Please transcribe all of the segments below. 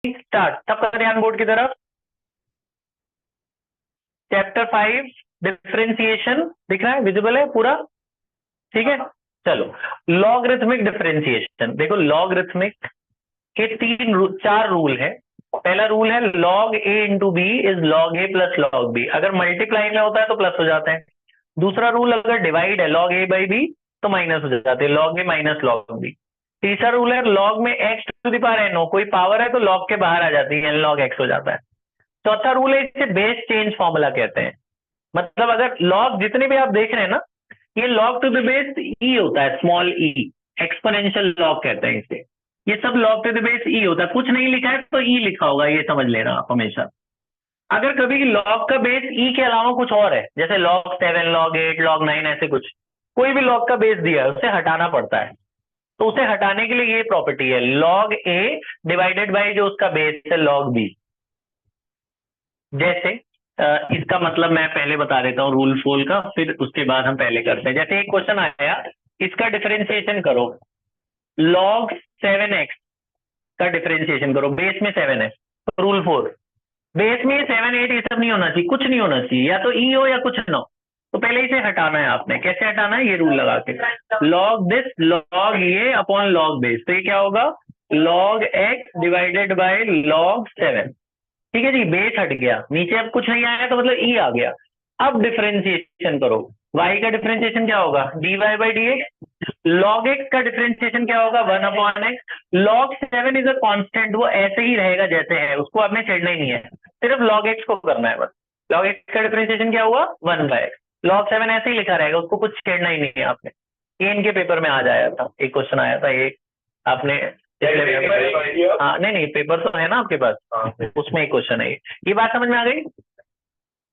Start, सबका ध्यान board की तरफ। चैप्टर 5 डिफरेंशिएशन दिख रहा है, विजिबल है पूरा, ठीक है। चलो, लॉगरिथमिक डिफरेंशिएशन देखो। लॉगरिथमिक के चार रूल है। पहला रूल है log a into b is log a plus log b. अगर मल्टीप्लाई में होता है तो प्लस हो जाता है। दूसरा रूल, अगर डिवाइड है लॉग ए बाई बी तो माइनस हो जाते हैं, log a minus log b. तीसरा रूल है लॉग में x to the power n हो, कोई पावर है तो लॉग के बाहर आ जाती है, एन लॉग एक्स हो जाता है। चौथा रूल है, इसे बेस चेंज फॉर्मूला कहते हैं। मतलब अगर लॉग जितने भी आप देख रहे हैं ना, ये लॉग टू द बेस ई होता है, स्मॉल ई, एक्सपोनेंशियल लॉग कहते हैं इसे। ये सब लॉग टू द बेस ई होता है, कुछ नहीं लिखा है तो ई लिखा होगा, ये समझ लेना आप हमेशा। अगर कभी लॉग का बेस ई के अलावा कुछ और है, जैसे लॉग 7, लॉग 8, लॉग 9, ऐसे कुछ, कोई भी लॉग का बेस दिया है, उसे हटाना पड़ता है। तो उसे हटाने के लिए ये प्रॉपर्टी है, लॉग ए डिवाइडेड बाई जो उसका बेस है लॉग बी। जैसे इसका मतलब मैं पहले बता देता हूँ रूल फोल का, फिर उसके बाद हम पहले करते हैं। जैसे एक क्वेश्चन आया, इसका डिफरेंशिएशन करो, लॉग 7x का डिफरेंशिएशन करो, बेस में 7 है। तो रूल 4, बेस में 7, 8 ये सब नहीं होना चाहिए, कुछ नहीं होना चाहिए, या तो ई हो या कुछ ना हो। तो पहले इसे हटाना है आपने। कैसे हटाना है, ये रूल लगा के, लॉग दिस लॉग ये अपॉन लॉग बेस। तो ये क्या होगा, log x divided by log 7। ठीक है जी, बेस हट गया, नीचे अब कुछ नहीं आया तो मतलब ई आ गया। अब डिफरेंशिएशन करो, y का डिफरेंशिएशन क्या होगा, dy by d x. Log x का डिफरेंशिएशन क्या होगा, 1 upon x. Log 7 is a constant, वो ऐसे ही रहेगा जैसे है, उसको आपने छेड़ना ही नहीं है, सिर्फ लॉग एक्स को करना है बस। लॉग एक्स का डिफरेंशिएशन क्या हुआ, 1 बाय एक्स। लॉग 7 ऐसे ही लिखा रहेगा, उसको कुछ छेड़ना ही नहीं है आपने। ये इनके पेपर में आ जाया था, एक क्वेश्चन आया था, एक आपने हाँ नहीं नहीं, पेपर तो है ना आपके पास, उसमें एक क्वेश्चन है ये बात समझ में आ गई,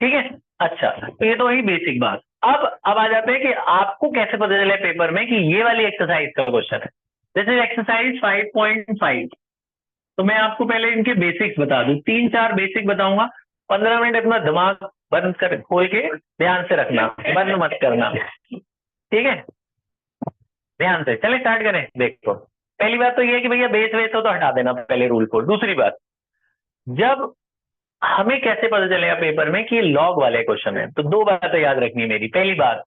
ठीक है। अच्छा, तो ये तो वही बेसिक बात। अब आ जाते हैं कि आपको कैसे पता चले पेपर में कि ये वाली एक्सरसाइज का क्वेश्चन है। This is exercise 5.5। तो मैं आपको पहले इनके बेसिक्स बता दूं, 3-4 बेसिक बताऊंगा। 15 मिनट अपना दिमाग बंद कर खोल के ध्यान से रखना, बंद मत करना, ठीक है। ध्यान से चले, स्टार्ट करें। देखो, पहली बात तो ये है कि भैया बेस वेस हो तो हटा देना पहले रूल को। दूसरी बात, जब हमें कैसे पता चलेगा पेपर में कि लॉग वाले क्वेश्चन है, तो दो बातें याद रखनी है मेरी। पहली बात,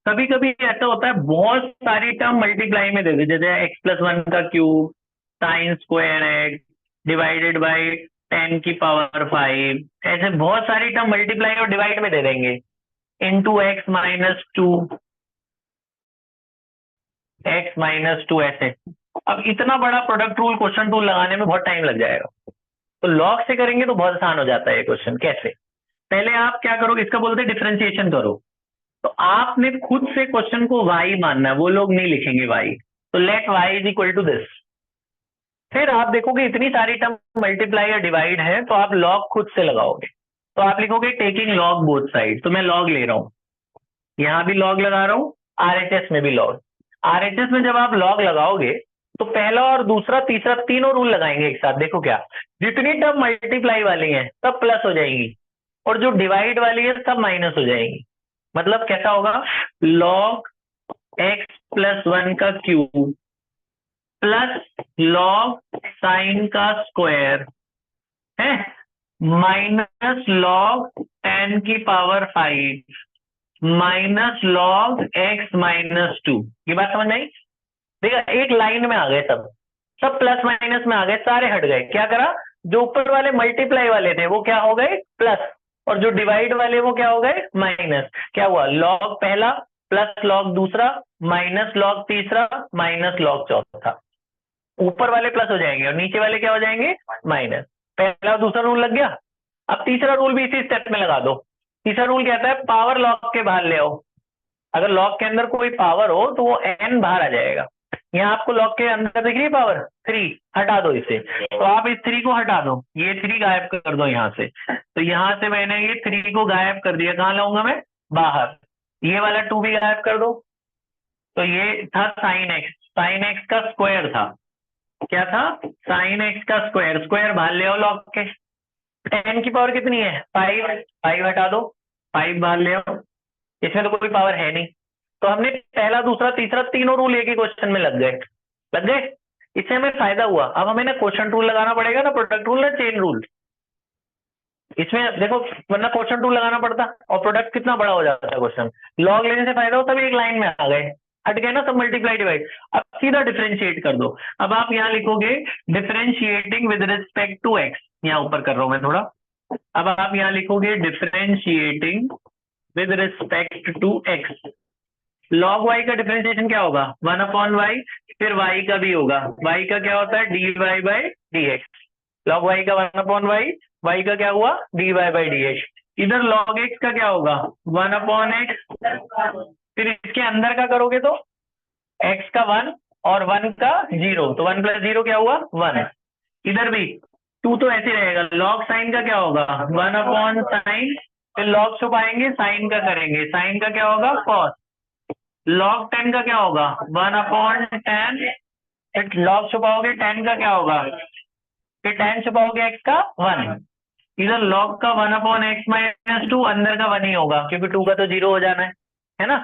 कभी कभी ऐसा होता है बहुत सारी टर्म मल्टीप्लाई में दे दे, जैसे x+1 का cube, sine square x divided by 10⁵, ऐसे बहुत सारी टर्म मल्टीप्लाई और डिवाइड में दे देंगे, इंटू x-2, x-2 ऐसे। अब इतना बड़ा प्रोडक्ट रूल, क्वेश्चन रूल लगाने में बहुत टाइम लग जाएगा। तो लॉग से करेंगे तो बहुत आसान हो जाता है ये क्वेश्चन। कैसे, पहले आप क्या करोगे, इसका बोलते हैं डिफरेंशिएशन करो। तो आपने खुद से क्वेश्चन को y मानना है, वो लोग नहीं लिखेंगे y। तो let y is equal to this. फिर आप देखोगे इतनी सारी टर्म मल्टीप्लाई या डिवाइड है, तो आप लॉग खुद से लगाओगे। तो आप लिखोगे टेकिंग लॉग बोथ साइड। तो मैं लॉग ले रहा हूं, यहां भी लॉग लगा रहा हूं, RHS में भी लॉग। RHS में जब आप लॉग लगाओगे तो पहला और दूसरा तीसरा तीनों रूल लगाएंगे एक साथ। देखो क्या, जितनी टर्म मल्टीप्लाई वाली है सब प्लस हो जाएंगी, और जो डिवाइड वाली है सब माइनस हो जाएंगी। मतलब कैसा होगा, लॉग x+1 का क्यूब प्लस लॉग साइन का स्क्वायर है, minus log 10⁵ minus log x-2। ये बात समझ में आई। देखा, एक लाइन में आ गए, सब सब प्लस माइनस में आ गए, सारे हट गए। क्या करा, जो ऊपर वाले मल्टीप्लाई वाले थे वो क्या हो गए, प्लस, और जो डिवाइड वाले वो क्या हो गए, माइनस। क्या हुआ, लॉग पहला प्लस लॉग दूसरा माइनस लॉग तीसरा माइनस लॉग चौथा। ऊपर वाले प्लस हो जाएंगे और नीचे वाले क्या हो जाएंगे, माइनस। पहला और दूसरा रूल लग गया। अब तीसरा रूल भी इसी स्टेप में लगा दो। तीसरा रूल कहता है पावर लॉग के बाहर ले आओ। अगर लॉग के अंदर कोई पावर हो तो वो n बाहर आ जाएगा। यहाँ आपको लॉग के अंदर दिख रही है पावर 3, हटा दो इसे। तो आप इस 3 को हटा दो, ये 3 गायब कर दो यहाँ से। तो यहाँ से मैंने ये 3 को गायब कर दिया, कहाँ लाऊंगा मैं, बाहर। ये वाला 2 भी गायब कर दो। तो ये था साइन एक्स का स्क्वायर था। क्या था, साइन एक्स का स्क्वायर। स्क्वायर बाहर ले आओ लॉग के। 10⁵ कितनी है, 5, 5 हटा दो, 5 बाहर ले आओ। इसमें तो कोई पावर है नहीं। तो हमने पहला दूसरा तीसरा तीनों रूल एक ही क्वेश्चन में लग गए, लग गए। इससे हमें फायदा हुआ। अब हमें ना क्वोशंट रूल लगाना पड़ेगा ना, प्रोडक्ट रूल ना चेन रूल। इसमें देखो, वरना क्वोशंट रूल लगाना पड़ता और प्रोडक्ट कितना बड़ा हो जाता है क्वेश्चन। लॉग लेने से फायदा होता, भी एक लाइन में आ गए, हट गए ना सब मल्टीप्लाई डिवाइड। अब सीधा डिफरेंशिएट कर दो। अब आप यहाँ लिखोगे differentiating with respect to x, यहाँ ऊपर कर रहा हूं मैं थोड़ा। अब आप यहाँ लिखोगे differentiating with respect to x. Log y का डिफरेंशिएशन क्या होगा, 1/y, फिर y का भी होगा। y का क्या होता है, dy/dx। लॉग y का 1/y, y का क्या हुआ, dy/dx। इधर log x का क्या होगा, 1/x। फिर इसके अंदर का करोगे तो x का 1 और 1 का 0, तो 1 + 0 क्या हुआ, 1। इधर भी 2 तो ऐसे रहेगा। log साइन का क्या होगा, 1/sin। फिर log छुपाएंगे, साइन का करेंगे, साइन का क्या होगा, cos। log 10 का क्या होगा, 1/tan। log छुपाओगे, tan का क्या होगा, फिर tan छुपाओगे, x का 1। इधर log का 1/x-2, अंदर का 1 ही होगा क्योंकि 2 का तो 0 हो जाना है ना।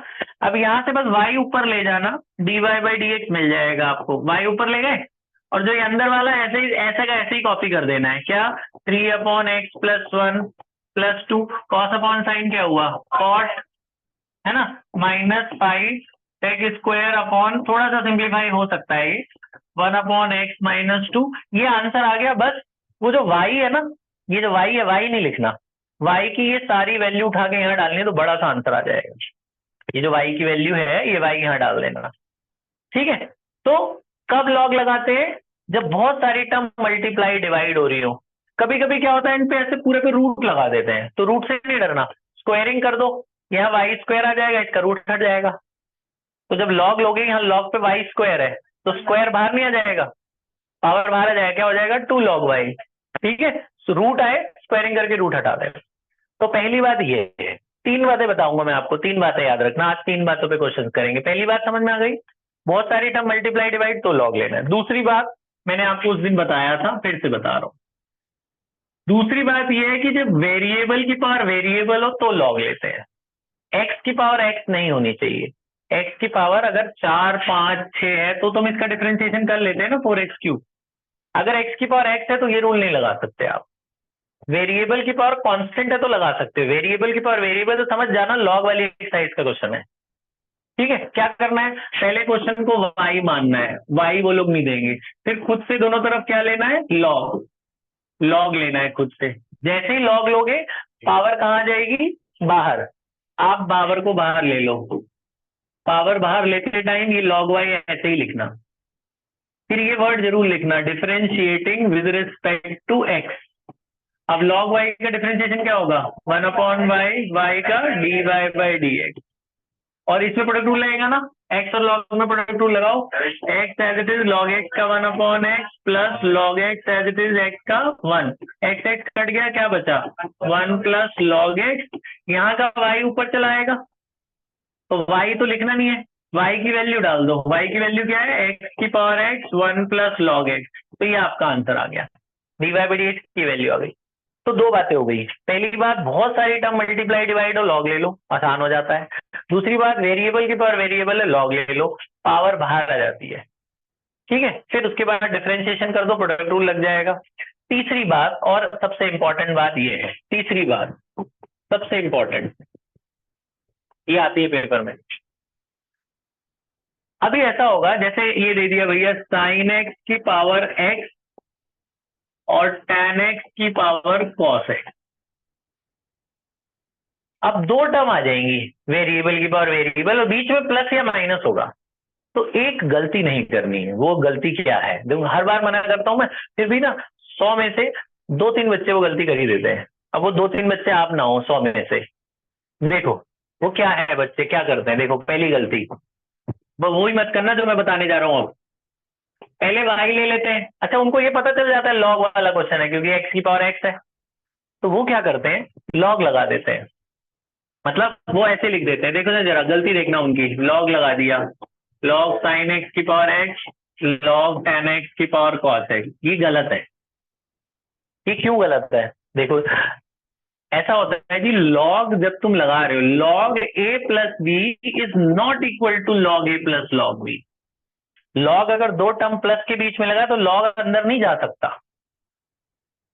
अब यहाँ से बस y ऊपर ले जाना, dy/dx मिल जाएगा आपको। y ऊपर ले गए और जो ये अंदर वाला ऐसे ही, ऐसे का ऐसे ही कॉपी कर देना है। क्या, 3/x + 1 + 2 cos/sin क्या हुआ, cot, है ना, -5 sec², थोड़ा सा सिंप्लीफाई हो सकता है ये, 1/x-2। ये आंसर आ गया। बस वो जो y है ना, ये जो y है, y नहीं लिखना, y की ये सारी वैल्यू उठा के यहाँ डालनी है तो बड़ा सा आंसर आ जाएगा। ये जो y की वैल्यू है, ये y यहाँ डाल देना, ठीक है। तो कब लॉग लगाते हैं, जब बहुत सारी टर्म मल्टीप्लाई डिवाइड हो रही हो। कभी कभी क्या होता है, इन पे ऐसे पूरे पे रूट लगा देते हैं, तो रूट से नहीं डरना, स्क्वायरिंग कर दो, यहाँ y² आ जाएगा, इसका रूट हट जाएगा। तो जब लॉग लोगे, यहाँ लॉग पे y² है तो स्क्वायर बाहर नहीं आ जाएगा, पावर बाहर आ जाएगा, क्या हो जाएगा, 2 log y। ठीक है, रूट आए, स्क्वायरिंग करके रूट हटा दें। तो पहली बात ये है, 3 बातें बताऊंगा मैं आपको, 3 बातें याद रखना। आज 3 बातों पे क्वेश्चन करेंगे। पहली बात समझ में आ गई, बहुत सारी टर्म मल्टीप्लाई डिवाइड तो लॉग लेना है। दूसरी बात मैंने आपको उस दिन बताया था, फिर से बता रहा हूं। दूसरी बात यह है कि जब वेरिएबल की पावर वेरिएबल हो तो लॉग लेते हैं। एक्स की पावर एक्स नहीं होनी चाहिए। एक्स की पावर अगर 4, 5, 6 है तो तुम इसका डिफरेंशिएशन कर लेते हैं ना, 4x3। अगर एक्स की पावर एक्स है तो ये रूल नहीं लगा सकते आप। वेरिएबल की पावर कांस्टेंट है तो लगा सकते हो। वेरिएबल की पावर वेरिएबल तो समझ जाना, लॉग वाली एक्सरसाइज का क्वेश्चन है। ठीक है, क्या करना है, पहले क्वेश्चन को y मानना है, y वो लोग नहीं देंगे। फिर खुद से दोनों तरफ क्या लेना है, लॉग, लॉग लेना है खुद से। जैसे ही लॉग लोगे, पावर कहाँ जाएगी, बाहर। आप पावर को बाहर ले लो, पावर बाहर लेते टाइम ये log y ऐसे ही लिखना। फिर ये वर्ड जरूर लिखना, differentiating with respect to x। अब log y का डिफरेंशिएशन क्या होगा, 1/y, y का dy/dx। और इसमें प्रोडक्ट रूल लगेगा ना, x और log में प्रोडक्ट रूल लगाओ। x as it is log x का 1/x plus log x as it is x का 1। x कट गया, क्या बचा, 1 + log x। यहाँ का y ऊपर चला आएगा तो y तो लिखना नहीं है, y की वैल्यू डाल दो। y की वैल्यू क्या है, x की पावर x 1 + log x। तो ये आपका आंसर आ गया, dy/dx की वैल्यू आ गई। तो 2 बातें हो गई। पहली बात, बहुत सारी टर्म मल्टीप्लाई डिवाइड हो, लॉग ले लो, आसान हो जाता है। दूसरी बात, वेरिएबल की पावर वेरिएबल है, लॉग ले लो, पावर बाहर आ जाती है। ठीक है, फिर उसके बाद डिफरेंशिएशन कर दो, प्रोडक्ट रूल लग जाएगा। तीसरी बात, और सबसे इंपॉर्टेंट बात ये है, तीसरी बात सबसे इंपॉर्टेंट, ये आती है पेपर में। अभी ऐसा होगा, जैसे ये दे दिया भैया sin x की पावर x और tan x की पावर cos x। अब 2 टर्म आ जाएंगी, वेरिएबल की पावर वेरिएबल, और बीच में प्लस या माइनस होगा। तो एक गलती नहीं करनी है। वो गलती क्या है, देखो हर बार मना करता हूं मैं, फिर भी ना 100 में से 2-3 बच्चे वो गलती कर ही देते हैं। अब वो 2-3 बच्चे आप ना हो 100 में से। देखो वो क्या है, बच्चे क्या करते हैं, देखो पहली गलती, वो वही मत करना जो मैं बताने जा रहा हूँ। अब पहले y ले लेते हैं। अच्छा, उनको ये पता चल जाता है लॉग वाला क्वेश्चन है क्योंकि x की पावर x है, तो वो क्या करते हैं, लॉग लगा देते हैं। मतलब वो ऐसे लिख देते हैं, देखो ना जरा गलती देखना उनकी, लॉग लगा दिया, लॉग sin x की power x, log tan x की पावर cos x। ये गलत है। ये क्यों गलत है, देखो ऐसा होता है कि लॉग जब तुम लगा रहे हो, log a + b is not equal to log a + log b। Log अगर दो टर्म प्लस के बीच में लगा तो लॉग अंदर नहीं जा सकता।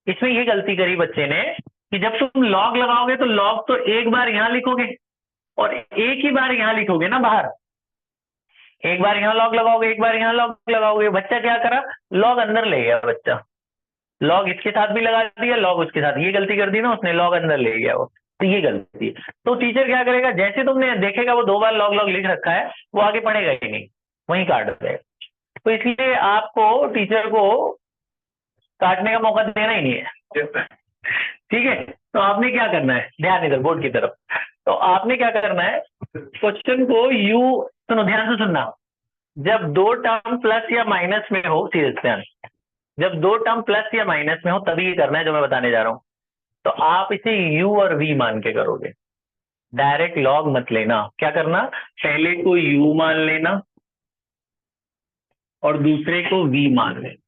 इसमें ये गलती करी बच्चे ने कि जब तुम लॉग लगाओगे तो लॉग तो एक बार यहां लिखोगे और एक ही बार यहां लिखोगे ना बाहर। एक बार यहां लॉग लगाओगे, एक बार यहां लॉग लगाओगे। बच्चा क्या करा, लॉग अंदर ले गया बच्चा, लॉग इसके साथ भी लगा दिया, लॉग उसके साथ। ये गलती कर दी ना उसने, लॉग अंदर ले गया वो, तो ये गलती। तो टीचर क्या करेगा, जैसे तुमने देखेगा वो दो बार लॉग लॉग लिख रखा है, वो आगे पढ़ेगा ही नहीं, वहीं काट देगा। तो इसलिए आपको टीचर को काटने का मौका देना ही नहीं है। ठीक है, तो आपने क्या करना है, ध्यान इधर बोर्ड की तरफ। तो आपने क्या करना है, क्वेश्चन को यू, सुनो ध्यान से सुनना, जब दो टर्म प्लस या माइनस में हो, सीरियस ध्यान, जब दो टर्म प्लस या माइनस में हो तभी ये करना है जो मैं बताने जा रहा हूं। तो आप इसे u और v मान के करोगे, डायरेक्ट लॉग मत लेना। क्या करना, पहले को u मान लेना और दूसरे को v मान लेना।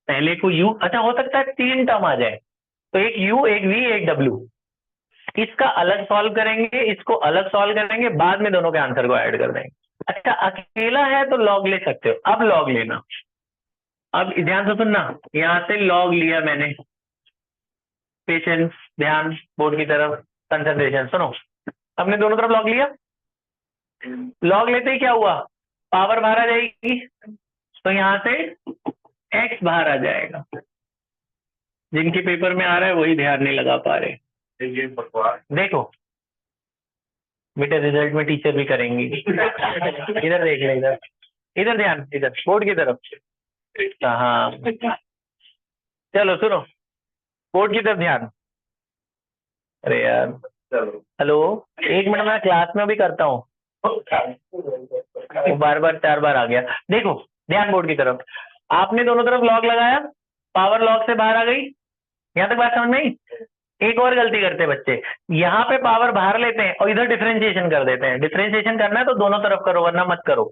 पहले को u, अच्छा हो सकता है तीन टर्म आ जाए, तो एक u, एक v, एक w। इसका अलग सॉल्व करेंगे, इसको अलग सॉल्व करेंगे, बाद में दोनों के आंसर को ऐड कर देंगे। अच्छा अकेला है तो लॉग ले सकते हो, अब लॉग लेना। अब ध्यान से सुनना, यहां से लॉग लिया मैंने, पेशेंस, ध्यान बोर्ड की तरफ, कंसंट्रेशन। सुनो, हमने दोनों तरफ लॉग लिया, लॉग लेते ही क्या हुआ, पावर बाहर आ जाएगी, तो यहां से x बाहर आ जाएगा। जिनके पेपर में आ रहा है वही ध्यान नहीं लगा पा रहे। देखो बेटे रिजल्ट में टीचर भी करेंगी। इधर देख ले, इधर इधर ध्यान, इधर बोर्ड की तरफ। हाँ चलो सुनो, बोर्ड की तरफ ध्यान। अरे यार हेलो, एक मिनट मैं क्लास में भी करता हूँ, बार बार चार बार आ गया। देखो ध्यान बोर्ड की तरफ, आपने दोनों तरफ लॉग लगाया, पावर लॉग से बाहर आ गई। यहां तक बात समझ में आई? एक और गलती करते हैं बच्चे, यहाँ पे पावर बाहर लेते हैं और इधर डिफरेंशिएशन कर देते हैं। डिफरेंशिएशन करना है तो दोनों तरफ करो, वरना मत करो।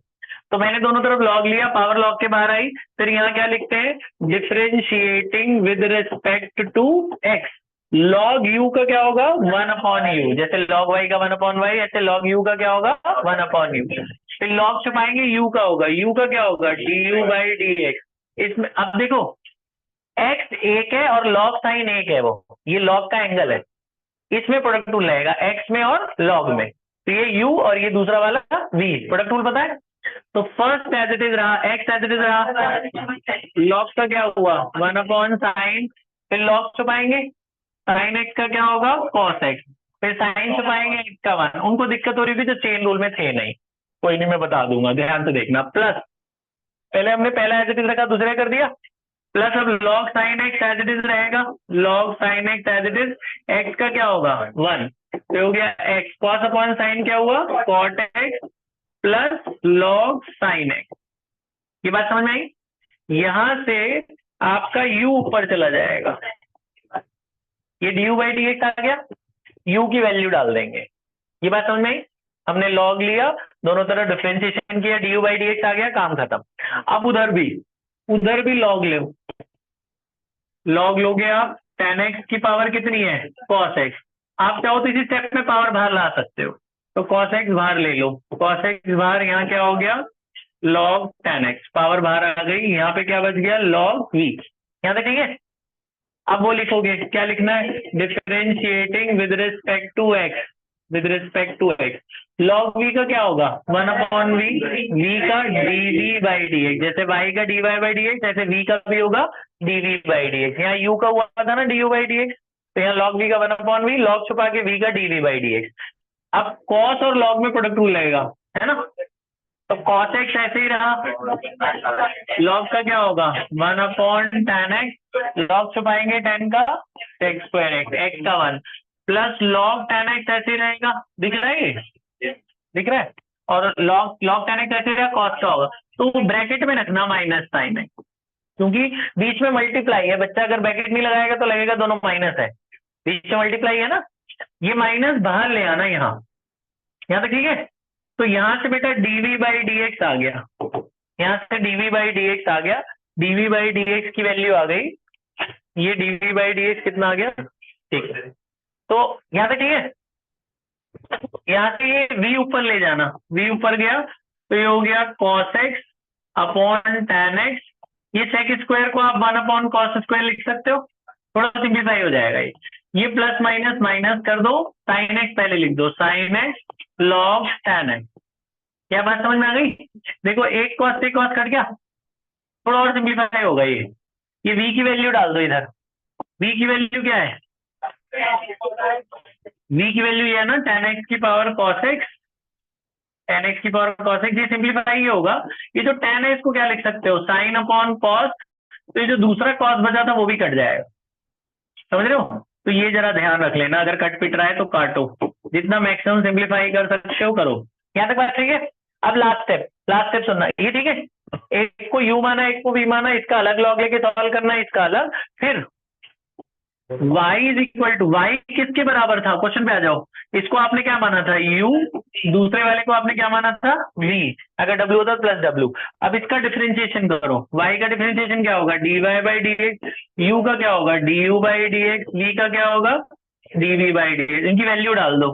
तो मैंने दोनों तरफ लॉग लिया, पावर लॉग के बाहर आई, फिर यहाँ क्या लिखते हैं, differentiating with respect to x. Log u का क्या होगा, 1/u। जैसे लॉग वाई का 1/y, ऐसे लॉग यू का क्या होगा, 1/u। फिर लॉग छुपाएंगे, यू का होगा, यू का क्या होगा, du/dx। इसमें अब देखो x एक है और लॉग साइन एक है, वो ये लॉग का एंगल है, इसमें प्रोडक्ट रूल लगेगा x में और लॉग में। तो ये u और ये दूसरा वाला v, प्रोडक्ट रूल पता है। तो फर्स्ट एज इट इज रहा, x एज इट इज रहा, लॉग का क्या हुआ 1/sin, फिर लॉग छुपाएंगे, साइन एक्स का क्या होगा कॉस एक्स, फिर साइन छुपाएंगे x का 1। उनको दिक्कत हो रही थी जो चेन रूल में थे नहीं, कोई नहीं मैं बता दूंगा, ध्यान से देखना। प्लस पहले हमने पहला एज इट इज रखा, दूसरा कर दिया, प्लस अब log sine x as it is रहेगा, log sine x as it is, x का क्या होगा 1, तो हो गया एक्स, कॉस अपॉन साइन क्या हुआ cot x, plus log sine x. ये बात समझ में आई? यहां से आपका u ऊपर चला जाएगा, ये du/dx आ गया, u की वैल्यू डाल देंगे। ये बात समझ में आई? हमने लॉग लिया, दोनों तरफ डिफरेंशिएशन किया, du/dx आ गया, काम खत्म। अब उधर भी लॉग लो, लॉग लोगे आप, tan x की पावर कितनी है cos x। आप चाहो तो इसी स्टेप में पावर बाहर ला सकते हो, तो cos x बाहर ले लो, cos x बाहर, यहाँ क्या हो गया log tan x, पावर बाहर आ गई, यहाँ पे क्या बच गया log v। यहाँ तक ठीक है? अब वो लिखोगे, क्या लिखना है, differentiating with respect to x, with respect to x, log v का क्या होगा 1/v, v का dv/dx, जैसे y का dy/dx ऐसे v का भी होगा dv/dx। यहाँ u का हुआ था ना du/dx, तो यहाँ log v का 1/v, log छुपा के v का dv/dx। अब cos और log में प्रोडक्ट रूल लगेगा, है ना, तो cos x ऐसे ही रहा, log का क्या होगा 1/tan x, log छुपाएंगे tan का sec² x, x का 1, प्लस log tan x ऐसे ही रहेगा, दिख रहा है ये, दिख रहा है, और log tan x ऐसे रहेगा, cos का होगा, तो ब्रैकेट में रखना माइनस साइन है, क्योंकि बीच में मल्टीप्लाई है। बच्चा अगर ब्रैकेट नहीं लगाएगा तो लगेगा दोनों माइनस है, बीच में मल्टीप्लाई है ना, ये माइनस बाहर ले आना यहाँ तक ठीक है। तो यहां से बेटा dv/dx आ गया, यहां से dv/dx आ गया, dv/dx की वैल्यू आ गई, ये dv/dx कितना आ गया, ठीक है। तो यहां तक ठीक है, यहाँ से ये v ऊपर ले जाना, v ऊपर गया तो ये हो गया cos x upon tan x। ये sec स्क्वायर को आप 1 अपॉन cos स्क्वायर लिख सकते हो, थोड़ा सिंप्लीफाई हो जाएगा ये प्लस माइनस माइनस कर दो, sin x पहले लिख दो, sin x log tan x। क्या बात समझ में आ गई? देखो एक cos से cos कट गया, थोड़ा और सिंप्लीफाई होगा ये v की वैल्यू डाल दो इधर। v की वैल्यू क्या है? v की वैल्यू ये है ना tan x की power cos x, tan x की पावर cos x। ये सिंप्लीफाई ही होगा। ये जो tan है इसको क्या लिख सकते हो, sin अपॉन cos। तो ये जो दूसरा cos बचा था वो भी कट जाएगा, समझ रहे हो? तो ये जरा ध्यान रख लेना, अगर कट पिट रहा है तो काटो, जितना मैक्सिमम सिंप्लीफाई कर सकते हो करो। यहाँ तक बात ठीक है? अब लास्ट स्टेप सुनना, ये ठीक है? एक को u माना, एक को v माना, इसका अलग लॉग लेके सॉल्व करना है, इसका अलग। फिर y is equal to, y किसके बराबर था? क्वेश्चन पे आ जाओ। इसको आपने क्या माना था? u, दूसरे वाले को आपने क्या माना था? v। अगर w होता प्लस w। अब इसका डिफरेंशिएशन करो, y का डिफरेंशिएशन क्या होगा? dy by dx। u का क्या होगा? du by dx। v का क्या होगा? dv by dx। इनकी वैल्यू डाल दो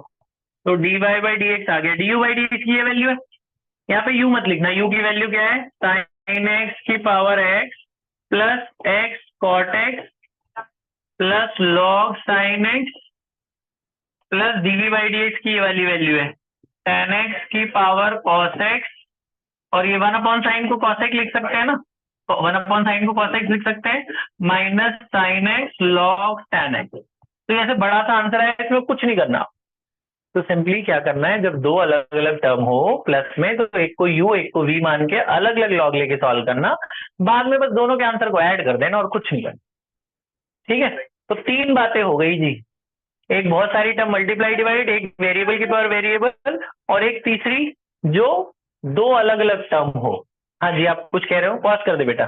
तो dy बाई dx आ गया। du बाई dx की ये वैल्यू है, यहाँ पे u मत लिखना, u की वैल्यू क्या है? sin x की power x plus x cot x plus log sine x plus d v by d x की ये वाली वैल्यू है tan x की पावर cos x। और ये 1 अपॉन साइन को cos x लिख सकते हैं ना, तो 1 अपॉन साइन को cos x लिख सकते हैं, minus sine x log tan x। तो ऐसे बड़ा सा आंसर है, इसमें कुछ नहीं करना। तो सिंपली क्या करना है, जब दो अलग अलग टर्म हो प्लस में, तो एक को u एक को v मान के अलग अलग लॉग लेके सॉल्व करना, बाद में बस दोनों के आंसर को ऐड कर देना और कुछ नहीं करना। ठीक है? तो 3 बातें हो गई जी, एक बहुत सारी टर्म मल्टीप्लाई डिवाइड, एक वेरिएबल की पावर वेरिएबल, और एक तीसरी जो दो अलग अलग टर्म हो। हाँ जी, आप कुछ कह रहे हो? पॉज कर दे बेटा।